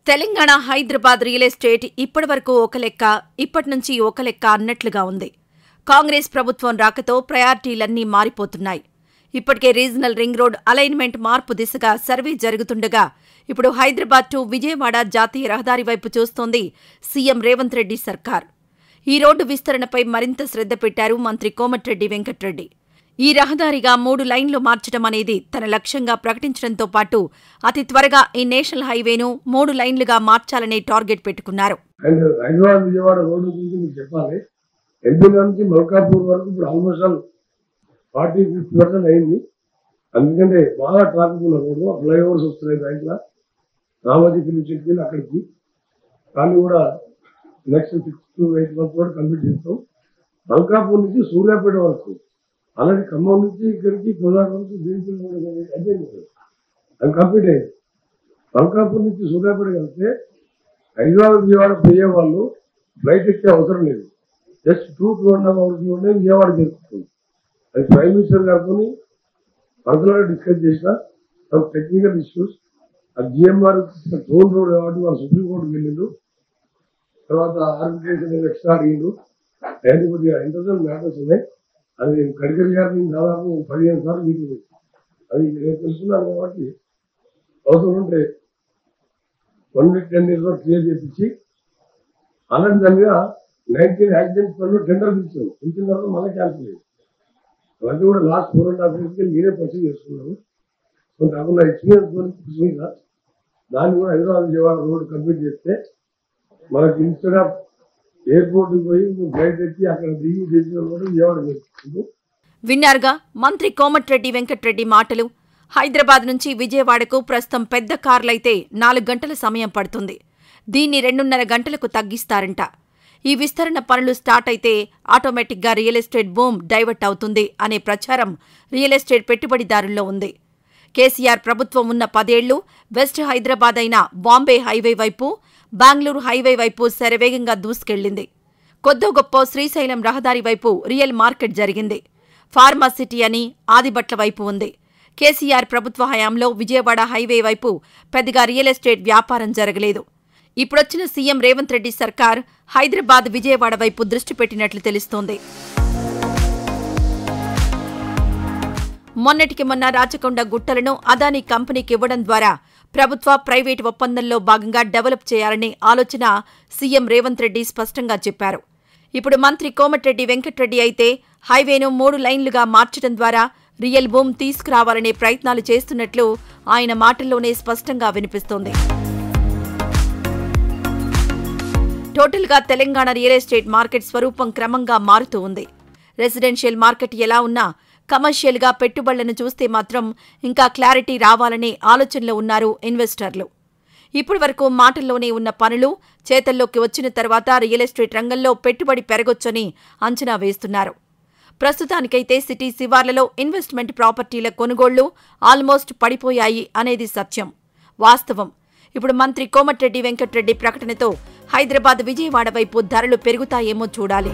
Telangana Hyderabad real estate ఇప్పటివరకు ఒక లెక్క, ఇప్పటి నుంచి ఒక లెక్క అన్నట్లుగా ఉంది. కాంగ్రెస్ ప్రభుత్వం రాకతో ప్రయారిటీలన్నీ మారిపోతున్నాయి. ఇప్పటికే రీజనల్ రింగ్ రోడ్ అలైన్మెంట్ మార్పు దిశగా సర్వే జరుగుతుండగా ఇప్పుడు హైదరాబాద్ టు విజయవాడ జాతీయ రహదారి వైపు చూస్తోంది సీఎం రేవంత్ రెడ్డి సర్కార్. ఈ రోడ్డు విస్తరణపై మరింత శ్రద్ధ పెట్టారు మంత్రి కోమటిరెడ్డి వెంకటరెడ్డి. ఈ రహదారిగా 3 లైన్లు మార్చడం అనేది తన లక్ష్యంగా ప్రకటించడంతో పాటు అతి త్వరగా ఈ నేషనల్ హైవేను 3 లైన్లుగా మార్చాలనే టార్గెట్ పెట్టుకున్నారు. హైదరాబాద్ విజయవాడ రోడ్డు గురించి మీకు చెప్పాలి. ఎల్బీ నుంచి మల్కాపూర్ వరకు ఇప్పుడు ఆల్మోస్ట్ 40-50% అయింది. అందుకంటే బాగా ట్రాఫిక్ ఉన్న రోడ్డు, ఫ్లైఓవర్స్ వస్తున్నాయి. దాంట్లో రామోజీ నుంచి అక్కడికి కానీ కూడా నెక్స్ట్ 6 to 8 months కూడా కంప్లీట్ చేస్తాం. మల్కాపూర్ నుంచి సూర్యాపేట వరకు, అలాగే ఖమ్మం నుంచి ఇక్కడికి గోదావరి వరకు అది కంప్లీట్ అయింది. మల్కాపూర్ నుంచి సూర్యాపేట వెళ్తే హైదరాబాద్ విజయవాడ పోయే వాళ్ళు ఫ్లైట్ ఎక్కే అవసరం లేదు. జస్ట్ 2-2.5 hours విజయవాడ జరుగుతుంది. అది ప్రైమ్ మినిస్టర్ గారితో పర్సనల్గా డిస్కస్ చేసిన టెక్నికల్ ఇష్యూస్. ఆ జిఎంఆర్ జోన్ రోడ్ కాబట్టి వాళ్ళు సుప్రీంకోర్టుకు వెళ్ళిండు. తర్వాత ఆర్బిట్రేషన్ ఎక్స్ట్రా అడిగిండు. అవన్నీ కొద్దిగా ఇంటర్నల్ మ్యాటర్స్ ఉన్నాయి. అది నేను గడ్కరీ గారిని దాదాపు 15 సార్లు మీటింగ్ అది నేను తెలుసుకున్నాను కాబట్టి అవసరం ఉంటే 110 days క్లియర్ చేయించి అలాంటి దాని మీద 19 యాక్సిడెంట్స్ పనులు టెండర్ పిలిచాను. పిలిచిన తర్వాత మళ్ళీ క్యాన్సిల్ అయ్యింది. అవన్నీ కూడా లాస్ట్ 4.5 years నేనే పర్సీవ్ చేసుకున్నాను. సో కాకుండా ఎక్స్పీరియన్స్ మీద దాన్ని కూడా హైదరాబాద్ విజయవాడ రోడ్డు కంప్లీట్ చేస్తే మనకి ఇన్స్టెడ్ ఆఫ్ ఎయిర్పోర్ట్కి పోయి ఫ్లైట్ ఎక్కి అక్కడ దిగి విజయవాడ చేస్తుంది. విన్నారుగా మంత్రి కోమటిరెడ్డి వెంకటరెడ్డి మాటలు. హైదరాబాద్ నుంచి విజయవాడకు ప్రస్తుతం పెద్ద కార్లైతే 4 గంటల సమయం పడుతుంది. దీన్ని 2.5 గంటలకు తగ్గిస్తారంట. ఈ విస్తరణ పనులు స్టార్ట్ అయితే ఆటోమేటిక్గా రియల్ ఎస్టేట్ బూమ్ డైవర్ట్ అవుతుంది అనే ప్రచారం రియల్ ఎస్టేట్ పెట్టుబడిదారుల్లో ఉంది. కేసీఆర్ ప్రభుత్వం ఉన్న 10 ఏళ్లు వెస్ట్ హైదరాబాద్ అయిన బాంబే హైవే వైపు, బెంగళూరు హైవే వైపు శరవేగంగా దూసుకెళ్లింది. కొద్దో గొప్ప శ్రీశైలం రహదారి వైపు రియల్ మార్కెట్ జరిగింది. ఫార్మా సిటీ అని ఆదిబట్ల వైపు ఉంది. కేసీఆర్ ప్రభుత్వ హయాంలో విజయవాడ హైవే వైపు పెద్దగా రియల్ ఎస్టేట్ వ్యాపారం జరగలేదు. ఇప్పుడొచ్చిన సీఎం రేవంత్ రెడ్డి సర్కార్ హైదరాబాద్ విజయవాడ వైపు దృష్టి పెట్టినట్లు తెలుస్తోంది. మొన్నటికి మొన్న రాచకొండ గుట్టలను అదానీ కంపెనీకి ఇవ్వడం ద్వారా ప్రభుత్వ ప్రైవేటు ఒప్పందంలో భాగంగా డెవలప్ చేయాలనే ఆలోచన సీఎం రేవంత్ రెడ్డి స్పష్టంగా చెప్పారు. ఇప్పుడు మంత్రి కోమటిరెడ్డి వెంకటరెడ్డి అయితే హైవేను 3 లైన్లుగా మార్చడం ద్వారా రియల్ బూమ్ తీసుకురావాలనే ప్రయత్నాలు చేస్తున్నట్లు ఆయన మాటల్లోనే స్పష్టంగా వినిపిస్తోంది. టోటల్గా తెలంగాణ రియల్ ఎస్టేట్ మార్కెట్ స్వరూపం క్రమంగా మారుతూ ఉంది. రెసిడెన్షియల్ మార్కెట్ ఎలా ఉన్నా కమర్షియల్గా పెట్టుబడులను చూస్తే మాత్రం ఇంకా క్లారిటీ రావాలనే ఆలోచనలో ఉన్నారు ఇన్వెస్టర్లు. ఇప్పటి వరకు మాటల్లోనే ఉన్న పనులు చేతల్లోకి వచ్చిన తర్వాత రియల్ ఎస్టేట్ రంగంలో పెట్టుబడి పెరగొచ్చని అంచనా వేస్తున్నారు. ప్రస్తుతానికైతే సిటీ శివార్లలో ఇన్వెస్ట్మెంట్ ప్రాపర్టీల కొనుగోళ్లు ఆల్మోస్ట్ పడిపోయాయి అనేది సత్యం, వాస్తవం. ఇప్పుడు మంత్రి కోమటిరెడ్డి వెంకటరెడ్డి ప్రకటనతో హైదరాబాద్ విజయవాడ వైపు ధరలు పెరుగుతాయేమో చూడాలి.